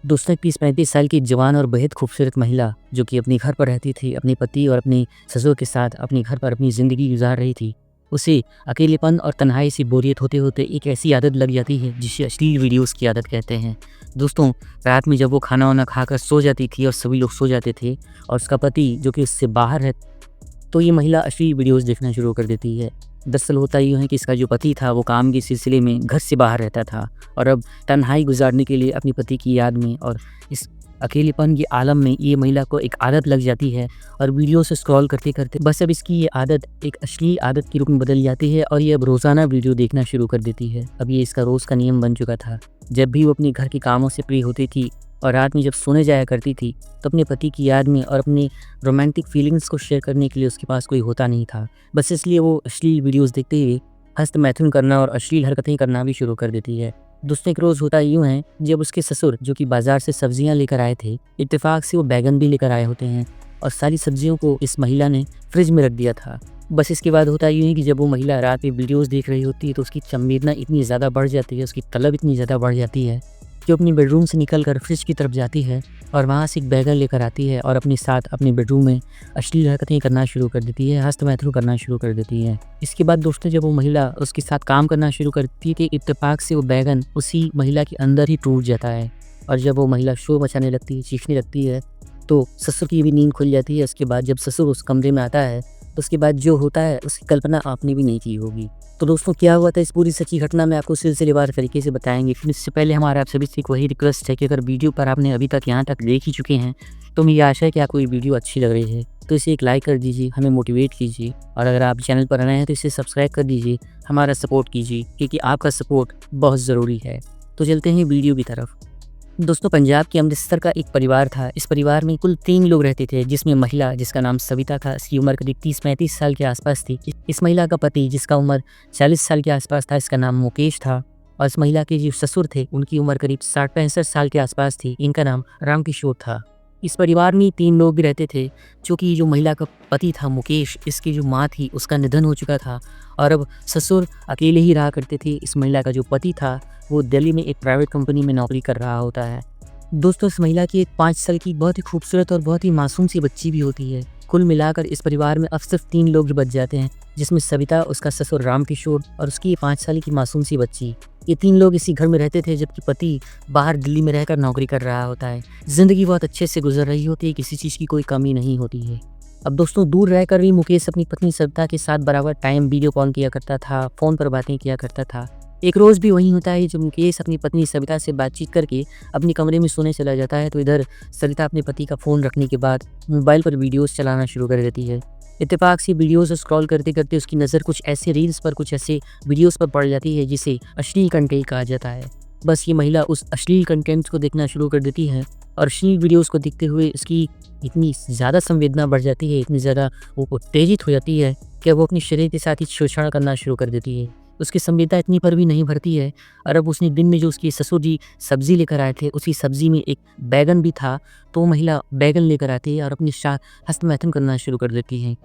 दोस्तों 30-35 साल की जवान और बेहद खूबसूरत महिला जो कि अपने घर पर रहती थी, अपने पति और अपने ससुर के साथ अपने घर पर अपनी ज़िंदगी गुजार रही थी। उसे अकेलेपन और तन्हाई से बोरियत होते-होते एक ऐसी आदत लग जाती है जिसे अश्लील वीडियोज़ की आदत कहते हैं। दोस्तों, रात में जब वो खाना-वाना खाकर सो जाती थी और सभी लोग सो जाते थे और उसका पति जो कि उससे बाहर है, तो ये महिला अश्लील वीडियोज़ देखना शुरू कर देती है। दरअसल होता यूँ है कि इसका जो पति था वो काम के सिलसिले में घर से बाहर रहता था और अब तन्हाई गुज़ारने के लिए अपने पति की याद में और इस अकेलेपन के आलम में ये महिला को एक आदत लग जाती है और वीडियो से स्क्रॉल करते-करते बस अब इसकी ये आदत एक अश्लील आदत के रूप में बदल जाती है और ये अब रोज़ाना वीडियो देखना शुरू कर देती है। अब ये इसका रोज़ का नियम बन चुका था। जब भी वो अपने घर के कामों से फ्री होती थी और रात में जब सोने जाया करती थी, तो अपने पति की याद में और अपनी रोमांटिक फीलिंग्स को शेयर करने के लिए उसके पास कोई होता नहीं था। बस इसलिए वो अश्लील वीडियोज़ देखते हुए हस्त-मैथुन करना और अश्लील हरकतें करना भी शुरू कर देती है। दोस्तों, एक रोज़ होता यूँ है जब उसके ससुर जो कि बाज़ार से सब्जियाँ लेकर आए थे, इत्तेफ़ाक से वो बैंगन भी लेकर आए होते हैं और सारी सब्जियों को इस महिला ने फ्रिज में रख दिया था। बस इसके बाद होता यूँ है कि जब वो महिला रात में वीडियोज़ देख रही होती है तो उसकी संवेदना इतनी ज़्यादा बढ़ जाती है, उसकी तलब इतनी ज़्यादा बढ़ जाती है कि वो अपनी बेडरूम से निकलकर फ्रिज की तरफ जाती है और वहाँ से एक बैगन लेकर आती है और अपने साथ अपने बेडरूम में अश्लील हरकतें करना शुरू कर देती है, हस्त-मैथुन करना शुरू कर देती है। इसके बाद दोस्तों, जब वो महिला उसके साथ काम करना शुरू करती है कि इत्तेफ़ाक से वो बैगन उसी महिला के अंदर ही टूट जाता है और जब वो महिला शोर मचाने लगती है, चीखने लगती है, तो ससुर की भी नींद खुल जाती है। उसके बाद जब ससुर उस कमरे में आता है, तो उसके बाद जो होता है उसकी कल्पना आपने भी नहीं की होगी। तो दोस्तों, क्या हुआ था इस पूरी सच्ची घटना में आपको सिलसिलेवार तरीके से बताएँगे। फिर इससे पहले हमारा आप सभी से एक वही रिक्वेस्ट है कि अगर वीडियो पर आपने अभी तक यहाँ तक देख ही चुके हैं, तो मुझे आशा है कि आपको ये वीडियो अच्छी लग रही है। तो इसे एक लाइक कर दीजिए, हमें मोटिवेट कीजिए और अगर आप चैनल पर नए हैं तो इसे सब्सक्राइब कर दीजिए, हमारा सपोर्ट कीजिए क्योंकि आपका सपोर्ट बहुत ज़रूरी है। तो चलते हैं वीडियो की तरफ। दोस्तों, पंजाब के अमृतसर का एक परिवार था। इस परिवार में कुल 3 लोग रहते थे, जिसमें महिला जिसका नाम सविता था, इसकी उम्र करीब 30-35 साल के आसपास थी। इस महिला का पति जिसका उम्र 40 साल के आसपास था, इसका नाम मुकेश था और इस महिला के जो ससुर थे उनकी उम्र करीब 60-65 साल के आसपास थी। इनका नाम रामकिशोर था। इस परिवार में 3 लोग भी रहते थे, चूँकि जो महिला का पति था मुकेश, इसकी जो माँ थी उसका निधन हो चुका था और अब ससुर अकेले ही रहा करते थे। इस महिला का जो पति था वो दिल्ली में एक प्राइवेट कंपनी में नौकरी कर रहा होता है। दोस्तों, इस महिला की एक 5 साल की बहुत ही खूबसूरत और बहुत ही मासूम सी बच्ची भी होती है। कुल मिलाकर इस परिवार में अब सिर्फ 3 लोग बच जाते हैं, जिसमें सविता, उसका ससुर रामकिशोर और उसकी ये 5 साल की मासूम सी बच्ची। ये 3 लोग इसी घर में रहते थे जबकि पति बाहर दिल्ली में रहकर नौकरी कर रहा होता है। ज़िंदगी बहुत अच्छे से गुजर रही होती है, किसी चीज़ की कोई कमी नहीं होती है। अब दोस्तों, दूर रहकर भी मुकेश अपनी पत्नी सविता के साथ बराबर टाइम वीडियो कॉल किया करता था, फ़ोन पर बातें किया करता था। एक रोज़ भी वही होता है जब मुकेश अपनी पत्नी सविता से बातचीत करके अपने कमरे में सोने चला जाता है, तो इधर सविता अपने पति का फ़ोन रखने के बाद मोबाइल पर वीडियोज़ चलाना शुरू कर देती है। इत्तेफ़ाक से वीडियोज़ स्क्रॉल करते-करते उसकी नज़र कुछ ऐसे रील्स पर, कुछ ऐसे वीडियोज़ पर पड़ जाती है जिसे अश्लील कंटेंट कहा जाता है। बस ये महिला उस अश्लील कंटेंट्स को देखना शुरू कर देती है और अश्लील वीडियोज़ को देखते हुए उसकी इतनी ज़्यादा संवेदना बढ़ जाती है, इतनी ज़्यादा वो उत्तेजित हो जाती है कि वो अपने शरीर के साथ ही छेड़छाड़ करना शुरू कर देती है। उसकी संवेदना इतनी पर भी नहीं भरती है और अब उसने दिन में जो उसके ससुर जी सब्ज़ी लेकर आए थे, उसी सब्ज़ी में एक बैंगन भी था, तो वो महिला बैंगन लेकर आती है और अपने साथ हस्तमैथुन करना शुरू कर देती है।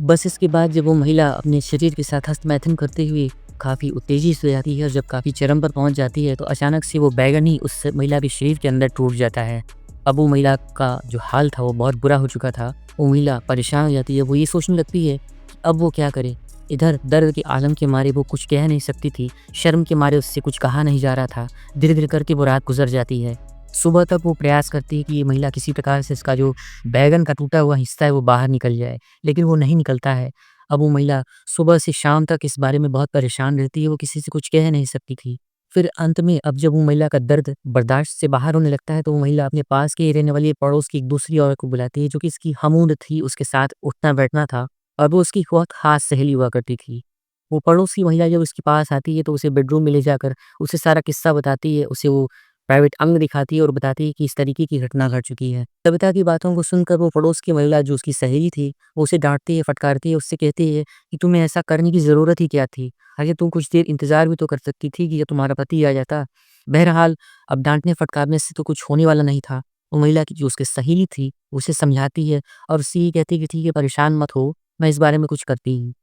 बस इसके बाद जब वो महिला अपने शरीर के साथ हस्तमैथुन करते हुए काफ़ी उत्तेजित हो जाती है और जब काफ़ी चरम पर पहुंच जाती है, तो अचानक से वो बैंगन ही उस महिला के शरीर के अंदर टूट जाता है। अब वो महिला का जो हाल था वो बहुत बुरा हो चुका था। वो महिला परेशान हो जाती है, वो ये सोचने लगती है कि अब वो क्या करे। इधर दर्द के आलम के मारे वो कुछ कह नहीं सकती थी, शर्म के मारे उससे कुछ कहा नहीं जा रहा था। धीरे-धीरे करके वो रात गुज़र जाती है। सुबह तक वो प्रयास करती है कि ये महिला किसी प्रकार से इसका जो बैंगन का टूटा हुआ हिस्सा है वो बाहर निकल जाए, लेकिन वो नहीं निकलता है। अब वो महिला सुबह से शाम तक इस बारे में बहुत परेशान रहती है, वो किसी से कुछ कह नहीं सकती थी। फिर अंत में अब जब वो महिला का दर्द बर्दाश्त से बाहर होने लगता है, तो वो महिला अपने पास के ही रहने वाली पड़ोस की एक दूसरी औरत को बुलाती है जो कि इसकी हमउम्र थी, उसके साथ उठना-बैठना था और वो उसकी बहुत ख़ास सहेली हुआ करती थी। वो पड़ोस की महिला जब उसके पास आती है तो उसे बेडरूम में ले जाकर उसे सारा किस्सा बताती है, उसे वो प्राइवेट अंग दिखाती है और बताती है कि इस तरीके की घटना घट चुकी है। सविता की बातों को सुनकर वो पड़ोस की महिला जो उसकी सहेली थी, वो उसे डाँटती है, फटकारती है, उससे कहती है कि तुम्हें ऐसा करने की ज़रूरत ही क्या थी? अरे तुम कुछ देर इंतज़ार भी तो कर सकती थी कि जब तुम्हारा पति आ जाता। बहरहाल अब डाँटने-फटकारने से तो कुछ होने वाला नहीं था। वो महिला की जो उसकी सहेली थी, उसे समझाती है और उससे ये कहती है कि ठीक है, परेशान मत हो, मैं इस बारे में कुछ करती हूँ।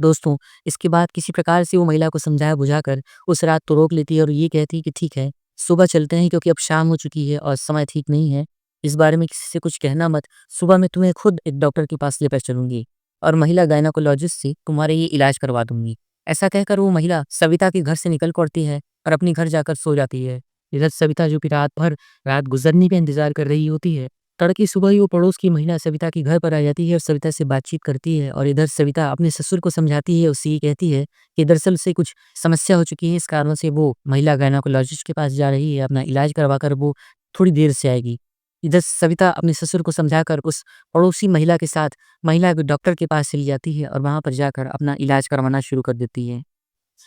दोस्तों, इसके बाद किसी प्रकार से वो महिला को समझा-बुझाकर उस रात तो रोक लेती है और ये कहती है कि ठीक है, सुबह चलते हैं क्योंकि अब शाम हो चुकी है और समय ठीक नहीं है। इस बारे में किसी से कुछ कहना मत, सुबह मैं तुम्हें खुद एक डॉक्टर के पास लेकर चलूँगी और महिला गायनेकोलॉजिस्ट से तुम्हारे ये इलाज करवा दूँगी। ऐसा कहकर वो महिला सविता के घर से निकल पड़ती है और अपने घर जाकर सो जाती है। इधर सविता जो कि रात भर रात गुज़रने का इंतज़ार कर रही होती है, तड़के सुबह ही वो पड़ोस की महिला सविता के घर पर आ जाती है और सविता से बातचीत करती है और इधर सविता अपने ससुर को समझाती है, उससे ये कहती है कि दरअसल उसे कुछ समस्या हो चुकी है, इस कारण से वो महिला गायनेकोलॉजिस्ट के पास जा रही है, अपना इलाज करवा कर वो थोड़ी देर से आएगी। इधर सविता अपने ससुर को समझाकर उस पड़ोसी महिला के साथ महिला के डॉक्टर के पास चली जाती है और वहाँ पर जाकर अपना इलाज करवाना शुरू कर देती है।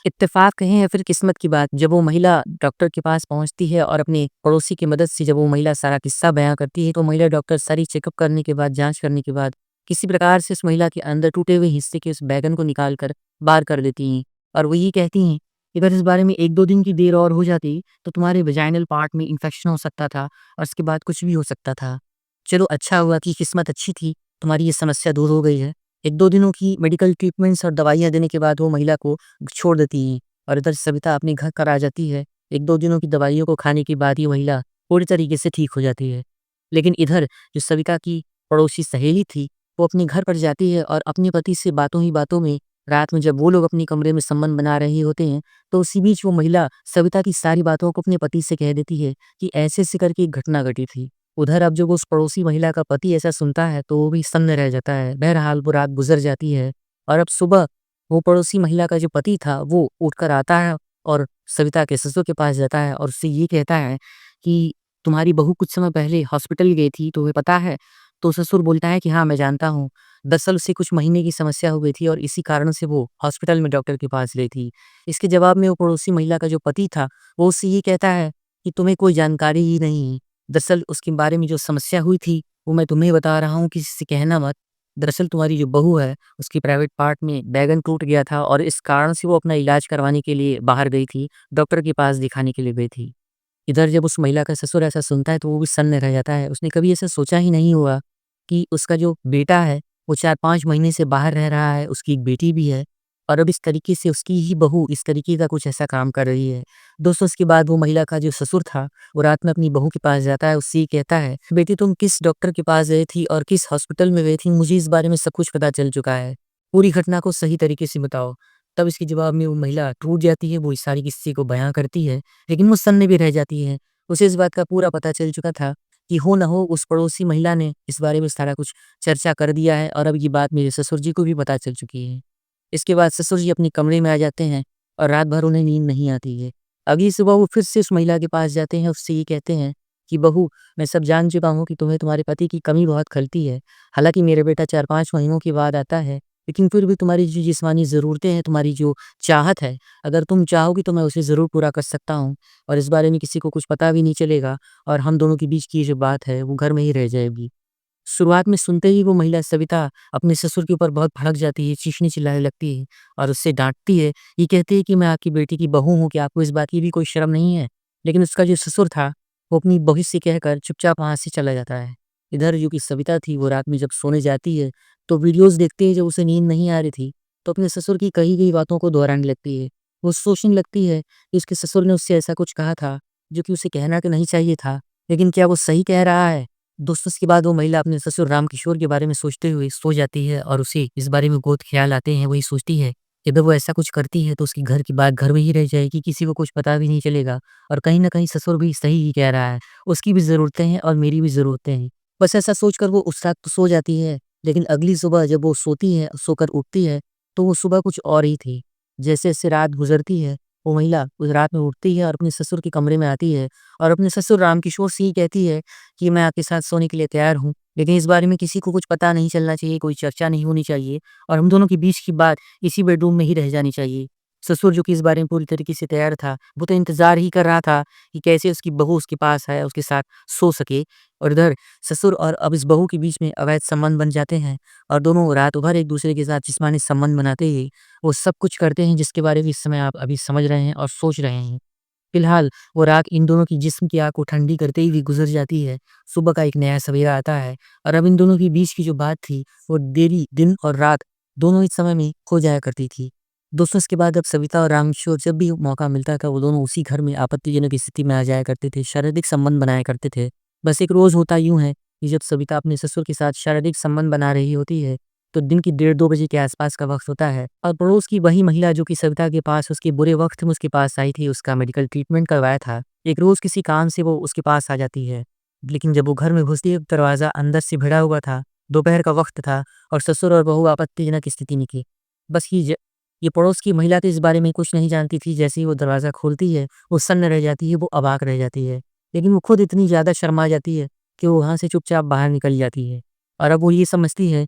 इत्तेफ़ाक कहें या फिर किस्मत की बात, जब वो महिला डॉक्टर के पास पहुँचती है और अपने पड़ोसी की मदद से जब वो महिला सारा किस्सा बयाँ करती है, तो महिला डॉक्टर सारी चेकअप करने के बाद, जाँच करने के बाद, किसी प्रकार से उस महिला के अंदर टूटे हुए हिस्से के उस बैंगन को निकाल कर बाहर कर देती हैं और वो ये कहती हैं, कि अगर इस बारे में 1-2 दिन की देर और हो जाती, तो तुम्हारे वेजाइनल पार्ट में इन्फेक्शन हो सकता था और उसके बाद कुछ भी हो सकता था। चलो अच्छा हुआ कि किस्मत अच्छी थी, तुम्हारी ये समस्या दूर हो गई है। 1-2 दिनों की मेडिकल ट्रीटमेंट्स और दवाइयाँ देने के बाद वो महिला को छोड़ देती हैं और इधर सविता अपने घर पर आ जाती है। 1-2 दिनों की दवाइयों को खाने के बाद ये महिला पूरी तरीके से ठीक हो जाती है। लेकिन इधर जो सविता की पड़ोसी सहेली थी, वो अपने घर पर जाती है और अपने पति से बातों ही बातों में रात में जब वो लोग अपने कमरे में संबंध बना रहे होते हैं, तो उसी बीच वो महिला सविता की सारी बातों को अपने पति से कह देती है कि ऐसे-ऐसे करके एक घटना घटी थी। उधर अब जब उस पड़ोसी महिला का पति ऐसा सुनता है, तो वो भी सन्न रह जाता है। बहरहाल वो रात गुज़र जाती है और अब सुबह वो पड़ोसी महिला का जो पति था, वो उठकर आता है और सविता के ससुर के पास जाता है और उससे ये कहता है कि तुम्हारी बहू कुछ समय पहले हॉस्पिटल गई थी, तुम्हें पता है? तो ससुर बोलता है कि हाँ, मैं जानता हूँ। दरअसल उसे कुछ महीने की समस्या हो गई थी और इसी कारण से वो हॉस्पिटल में डॉक्टर के पास गई थी। इसके जवाब में वो पड़ोसी महिला का जो पति था, वो उससे ये कहता है कि तुम्हें कोई जानकारी ही नहीं है। दरअसल उसके बारे में जो समस्या हुई थी, वो मैं तुम्हें बता रहा हूँ, किसी से कहना मत। दरअसल तुम्हारी जो बहू है, उसकी प्राइवेट पार्ट में बैंगन टूट गया था और इस कारण से वो अपना इलाज करवाने के लिए बाहर गई थी, डॉक्टर के पास दिखाने के लिए गई थी। इधर जब उस महिला का ससुर ऐसा सुनता है, तो वो भी सन्न रह जाता है। उसने कभी ऐसा सोचा ही नहीं होगा कि उसका जो बेटा है, वो 4-5 महीने से बाहर रह रहा है, उसकी एक बेटी भी है और अब इस तरीके से उसकी ही बहू इस तरीके का कुछ ऐसा काम कर रही है। दोस्तों उसके बाद वो महिला का जो ससुर था, वो रात में अपनी बहू के पास जाता है, उससे ये कहता है, "बेटी तुम किस डॉक्टर के पास गई थी और किस हॉस्पिटल में गई थी? मुझे इस बारे में सब कुछ पता चल चुका है। पूरी घटना को सही तरीके से बताओ।" तब इसके जवाब में वो महिला टूट जाती है, वो इस सारी किस्से को बयाँ करती है, लेकिन वो सन्न भी रह जाती है। उसे इस बात का पूरा पता चल चुका था कि हो ना हो उस पड़ोसी महिला ने इस बारे में सारा कुछ चर्चा कर दिया है और अब ये बात मेरे ससुर जी को भी पता चल चुकी है। इसके बाद ससुर जी अपने कमरे में आ जाते हैं और रात भर उन्हें नींद नहीं आती है। अगली सुबह वो फिर से उस महिला के पास जाते हैं, उससे ये कहते हैं कि बहू, मैं सब जान चुका हूँ कि तुम्हें तुम्हारे पति की कमी बहुत खलती है। हालाँकि मेरा बेटा 4-5 महीनों के बाद आता है, लेकिन फिर भी तुम्हारी जो जिस्मानी ज़रूरतें हैं, तुम्हारी जो चाहत है, अगर तुम चाहोगी तो मैं उसे ज़रूर पूरा कर सकता हूँ और इस बारे में किसी को कुछ पता भी नहीं चलेगा और हम दोनों के बीच की ये जो बात है, वो घर में ही रह जाएगी। शुरुआत में सुनते ही वो महिला सविता अपने ससुर के ऊपर बहुत भड़क जाती है, चीखने-चिल्लाने लगती है और उससे डाँटती है। ये कहती है कि मैं आपकी बेटी की बहू हूँ, क्या आपको इस बात की भी कोई शर्म नहीं है? लेकिन उसका जो ससुर था, वो अपनी बहू से कहकर चुपचाप वहाँ से चला जाता है। इधर जो कि सविता थी, वो रात में जब सोने जाती है, तो वीडियोज़ देखते ही जब उसे नींद नहीं आ रही थी, तो अपने ससुर की कही गई बातों को दोहराने लगती है। वो सोचने लगती है कि उसके ससुर ने उससे ऐसा कुछ कहा था, जो कि उसे कहना तो नहीं चाहिए था, लेकिन क्या वो सही कह रहा है? दोस्तों उसके बाद वो महिला अपने ससुर रामकिशोर के बारे में सोचते हुए सो जाती है और उसे इस बारे में बहुत ख्याल आते हैं। वही सोचती है कि अगर वो ऐसा कुछ करती है तो उसकी घर की बात घर में ही रह जाएगी, किसी को कुछ पता भी नहीं चलेगा और कहीं न कहीं ससुर भी सही ही कह रहा है। उसकी भी ज़रूरतें हैं और मेरी भी ज़रूरतें हैं। बस ऐसा सोचकर वो उस रात तो सो जाती है, लेकिन अगली सुबह जब वो सोती है, सोकर उठती है, तो वो सुबह कुछ और ही थी। जैसे-जैसे रात गुज़रती है, वो महिला उस रात में उठती है और अपने ससुर के कमरे में आती है और अपने ससुर रामकिशोर से ही कहती है कि मैं आपके साथ सोने के लिए तैयार हूँ, लेकिन इस बारे में किसी को कुछ पता नहीं चलना चाहिए, कोई चर्चा नहीं होनी चाहिए और हम दोनों के बीच की बात इसी बेडरूम में ही रह जानी चाहिए। ससुर जो कि इस बारे में पूरी तरीके से तैयार था, वो तो इंतज़ार ही कर रहा था कि कैसे उसकी बहू उसके पास आए, उसके साथ सो सके और इधर ससुर और अब इस बहू के बीच में अवैध संबंध बन जाते हैं और दोनों रात भर एक-दूसरे के साथ जिस्मानी संबंध बनाते ही वो सब कुछ करते हैं जिसके बारे में इस समय आप अभी समझ रहे हैं और सोच रहे हैं। फिलहाल वो रात इन दोनों की जिस्म की आग को ठंडी करते ही भी गुज़र जाती है। सुबह का एक नया सवेरा आता है और अब इन दोनों के बीच की जो बात थी, वो डेली दिन और रात दोनों ही समय में खो जाया करती थी। दोस्तों इसके बाद अब सविता और रामेश्वर जब भी मौका मिलता था वो दोनों उसी घर में आपत्तिजनक स्थिति में आ जाया करते थे, शारीरिक संबंध बनाया करते थे। बस एक रोज़ होता यूँ है कि जब सविता अपने ससुर के साथ शारीरिक संबंध बना रही होती है, तो दिन की डेढ़ 2 बजे के आसपास का वक़्त होता है और पड़ोस की वही महिला जो कि सविता के पास उसके बुरे वक़्त में उसके पास आई थी, उसका मेडिकल ट्रीटमेंट करवाया था, एक रोज़ किसी काम से वो उसके पास आ जाती है। लेकिन जब वो घर में घुसती है, दरवाज़ा अंदर से भिड़ा हुआ था, दोपहर का वक़्त था और ससुर और बहू आपत्तिजनक स्थिति में थी। बस ये पड़ोस की महिला तो इस बारे में कुछ नहीं जानती थी, जैसे ही वो दरवाज़ा खोलती है, वो सन्न रह जाती है, वो अवाक रह जाती है। लेकिन वो खुद इतनी ज़्यादा शर्मा जाती है कि वो वहाँ से चुपचाप बाहर निकल जाती है। और अब वो ये समझती है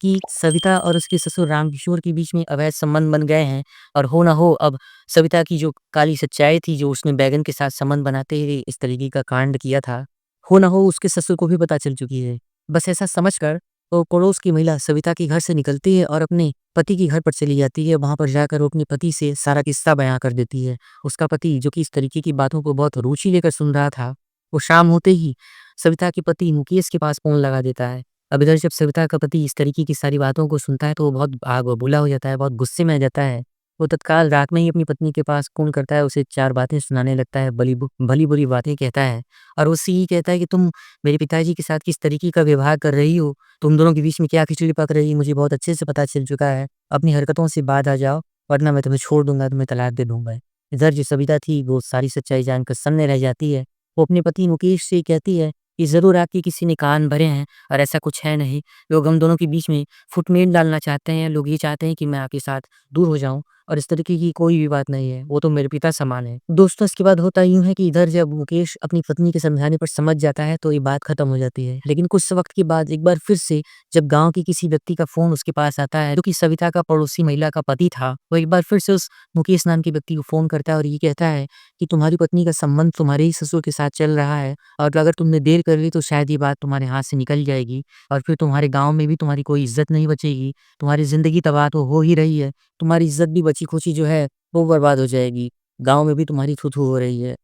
कि सविता और उसके ससुर रामकिशोर के बीच में अवैध संबंध बन गए हैं और हो ना हो अब सविता की जो काली सच्चाई थी, जो उसने बैगन के साथ संबंध बनाते हुए इस तरीके का कांड किया था, हो ना हो उसके ससुर को भी पता चल चुकी है। बस ऐसा समझकर वो पड़ोस की महिला सविता के घर से निकलती है और अपने पति के घर पर चली जाती है। वहाँ पर जाकर वो अपने पति से सारा किस्सा बयाँ कर देती है। उसका पति जो कि इस तरीके की बातों को बहुत रुचि लेकर सुन रहा था, वो शाम होते ही सविता के पति मुकेश के पास फ़ोन लगा देता है। अब इधर जब सविता का पति इस तरीके की सारी बातों को सुनता है तो वो बहुत आग बबूला हो जाता है, बहुत गुस्से में आ जाता है। वो तत्काल रात में ही अपनी पत्नी के पास फ़ोन करता है, उसे 4 बातें सुनाने लगता है, भली-बुरी बातें कहता है और उससे ये कहता है कि तुम मेरे पिताजी के साथ किस तरीके का व्यवहार कर रही हो, तुम दोनों के बीच में क्या खिचड़ी पक रही है, मुझे बहुत अच्छे से पता चल चुका है। अपनी हरकतों से बाज आ जाओ वरना मैं तुम्हें छोड़ दूँगा, तुम्हें तलाक दे दूँगा। इधर जो सविता थी वो सारी सच्चाई जानकर सन्न रह जाती है। वो अपने पति मुकेश से कहती है कि ज़रूर आपके किसी ने कान भरे हैं और ऐसा कुछ है नहीं। लोग हम दोनों के बीच में फुटमेल डालना चाहते हैं, लोग ये चाहते हैं कि मैं आपके साथ दूर हो जाऊँ और इस तरीके की कोई भी बात नहीं है, वो तो मेरे पिता समान है। दोस्तों इसके बाद होता यूँ है कि इधर जब मुकेश अपनी पत्नी के समझाने पर समझ जाता है तो ये बात खत्म हो जाती है। लेकिन कुछ वक़्त के बाद एक बार फिर से जब गाँव के किसी व्यक्ति का फ़ोन उसके पास आता है, जो कि सविता का पड़ोसी महिला का पति था, वो एक बार फिर से उस मुकेश नाम के व्यक्ति को फ़ोन करता है और ये कहता है कि तुम्हारी पत्नी का संबंध तुम्हारे ही ससुर के साथ चल रहा है और अगर तुमने देर कर ली तो शायद ये बात तुम्हारे हाथ से निकल जाएगी और फिर तुम्हारे गाँव में भी तुम्हारी कोई इज़्ज़त नहीं बचेगी। तुम्हारी ज़िंदगी तबाह तो हो ही रही है, तुम्हारी इज़्ज़त भी बची-खुची जो है वो बर्बाद हो जाएगी। गाँव में भी तुम्हारी थू-थू हो रही है।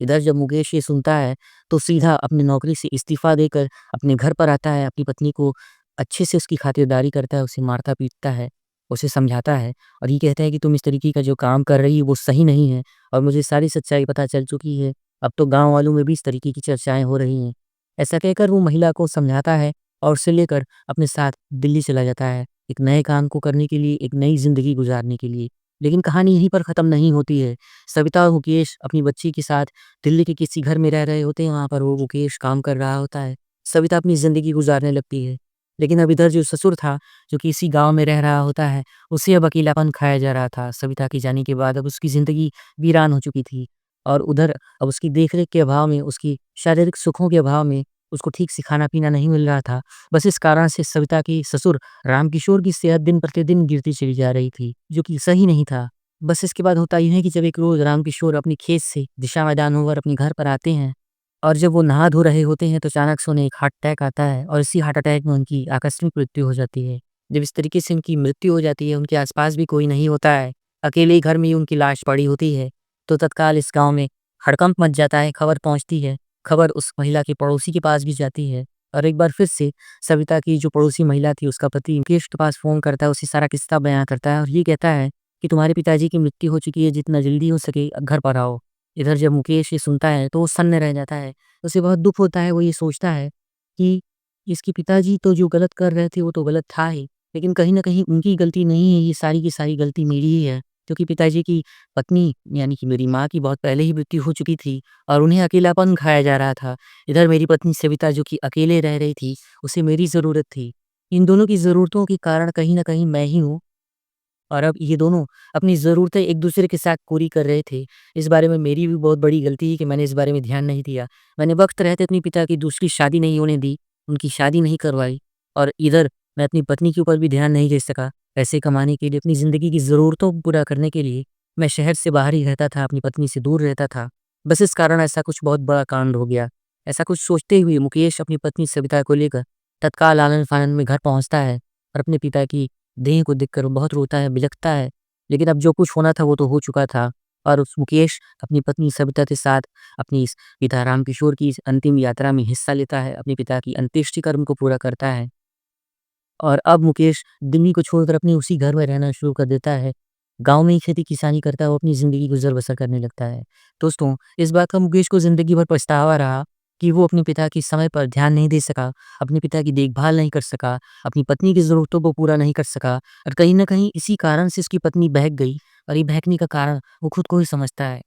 इधर जब मुकेश ये सुनता है तो सीधा अपनी नौकरी से इस्तीफ़ा देकर अपने घर पर आता है, अपनी पत्नी को अच्छे से उसकी खातिरदारी करता है, उसे मारता-पीटता है, उसे समझाता है और ये कहता है कि तुम इस तरीके का जो काम कर रही हो वो सही नहीं है और मुझे सारी सच्चाई पता चल चुकी है। अब तो गाँव वालों में भी इस तरीके की चर्चाएँ हो रही हैं। ऐसा कहकर वो महिला को समझाता है और उसे लेकर अपने साथ दिल्ली चला जाता है, एक नए काम को करने के लिए, एक नई ज़िंदगी गुज़ारने के लिए। लेकिन कहानी यहीं पर ख़त्म नहीं होती है। सविता और मुकेश अपनी बच्ची के साथ दिल्ली के किसी घर में रह रहे होते हैं, वहाँ पर वो मुकेश काम कर रहा होता है। सविता अपनी ज़िंदगी गुज़ारने लगती है। लेकिन अब इधर जो ससुर था, जो कि इसी गाँव में रह रहा होता है, उसे अब अकेलापन खाया जा रहा था। सविता के जाने के बाद अब उसकी ज़िंदगी वीरान हो चुकी थी और उधर अब उसकी देख-रेख के अभाव में, उसकी शारीरिक सुखों के अभाव में उसको ठीक से खाना-पीना नहीं मिल रहा था। बस इस कारण से सविता के ससुर रामकिशोर की सेहत दिन-प्रतिदिन गिरती चली जा रही थी, जो कि सही नहीं था। बस इसके बाद होता यूँ है कि जब एक रोज़ रामकिशोर अपने खेत से दिशा मैदान होकर अपने घर पर आते हैं और जब वो नहा धो रहे होते हैं तो अचानक से उन्हें एक हार्ट अटैक आता है और इसी हार्ट अटैक में उनकी आकस्मिक मृत्यु हो जाती है। जब इस तरीके से उनकी मृत्यु हो जाती है, उनके आस-पास भी कोई नहीं होता है, अकेले ही घर में ही उनकी लाश पड़ी होती है, तो तत्काल इस गाँव में हड़कंप मच जाता है, खबर पहुँचती है। खबर उस महिला के पड़ोसी के पास भी जाती है और एक बार फिर से सविता की जो पड़ोसी महिला थी, उसका पति मुकेश के पास फ़ोन करता है, उसे सारा किस्सा बयाँ करता है और ये कहता है कि तुम्हारे पिताजी की मृत्यु हो चुकी है, जितना जल्दी हो सके घर पर आओ। इधर जब मुकेश ये सुनता है तो वो सन्न रह जाता है। उसे बहुत दुःख होता है, वो ये सोचता है कि इसके पिताजी तो जो गलत कर रहे थे वो तो गलत था ही, लेकिन कहीं न कहीं उनकी गलती नहीं है, ये सारी की सारी गलती मेरी ही है। क्योंकि पिताजी की पत्नी यानी कि मेरी माँ की बहुत पहले ही मृत्यु हो चुकी थी और उन्हें अकेलापन खाया जा रहा था। इधर मेरी पत्नी सविता जो कि अकेले रह रही थी, उसे मेरी ज़रूरत थी। इन दोनों की ज़रूरतों के कारण कहीं न कहीं मैं ही हूँ और अब ये दोनों अपनी ज़रूरतें एक-दूसरे के साथ पूरी कर रहे थे। इस बारे में मेरी भी बहुत बड़ी गलती है कि मैंने इस बारे में ध्यान नहीं दिया। मैंने वक़्त रहते अपने पिता की दूसरी शादी नहीं होने दी, उनकी शादी नहीं करवाई और इधर मैं अपनी पत्नी के ऊपर भी ध्यान नहीं दे सका। पैसे कमाने के लिए, अपनी ज़िंदगी की ज़रूरतों को पूरा करने के लिए मैं शहर से बाहर ही रहता था, अपनी पत्नी से दूर रहता था। बस इस कारण ऐसा कुछ बहुत बड़ा कांड हो गया। ऐसा कुछ सोचते हुए मुकेश अपनी पत्नी सविता को लेकर तत्काल आनन-फानन में घर पहुँचता है और अपने पिता की देह को देखकर वो बहुत रोता है, बिलखता है। लेकिन अब जो कुछ होना था वो तो हो चुका था और उस मुकेश अपनी पत्नी सविता के साथ अपनी इस पिता रामकिशोर की इस अंतिम यात्रा में हिस्सा लेता है, अपने पिता की अंत्येष्टि कर्म को पूरा करता है। और अब मुकेश दिल्ली को छोड़कर अपने उसी घर में रहना शुरू कर देता है। गाँव में ही खेती-किसानी करता है, वो अपनी ज़िंदगी गुज़र-बसर करने लगता है। दोस्तों, इस बात का मुकेश को ज़िंदगी भर पछतावा रहा कि वो अपने पिता की समय पर ध्यान नहीं दे सका, अपने पिता की देखभाल नहीं कर सका, अपनी पत्नी की ज़रूरतों को पूरा नहीं कर सका और कहीं न कहीं इसी कारण से उसकी पत्नी बहक गई और ये बहकने का कारण वो खुद को ही समझता है।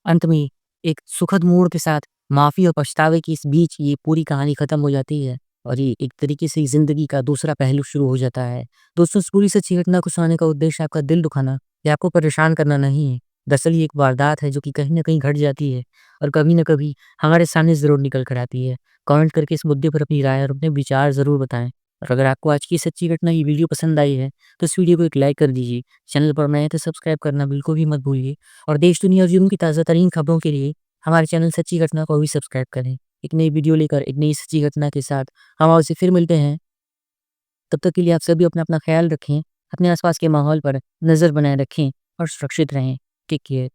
अंत में एक सुखद मोड़ के साथ माफ़ी और पछतावे के इस बीच ये पूरी कहानी ख़त्म हो जाती है और ये एक तरीके से ज़िंदगी का दूसरा पहलू शुरू हो जाता है। दोस्तों, इस पूरी सच्ची घटना को सुनाने का उद्देश्य आपका दिल दुखाना या आपको परेशान करना नहीं है। दरअसल ये एक वारदात है जो कि कहीं न कहीं घट जाती है और कभी न कभी हमारे सामने ज़रूर निकल कर आती है। कमेंट करके इस मुद्दे पर अपनी राय और अपने विचार ज़रूर बताएँ। और अगर आपको आज की सच्ची घटना ये वीडियो पसंद आई है, तो इस वीडियो को एक लाइक कर दीजिए। चैनल पर नए हैं तो सब्सक्राइब करना बिल्कुल भी मत भूलिए। और देश दुनिया और जीवन की ताज़ा-तरीन खबरों के लिए हमारे चैनल सच्ची घटना को भी सब्सक्राइब करें। एक नई वीडियो लेकर एक नई सच्ची घटना के साथ हम आपसे फिर मिलते हैं। तब तक के लिए आप सभी अपना-अपना ख़्याल रखें, अपने आस-पास के माहौल पर नज़र बनाए रखें और सुरक्षित रहें। Take care.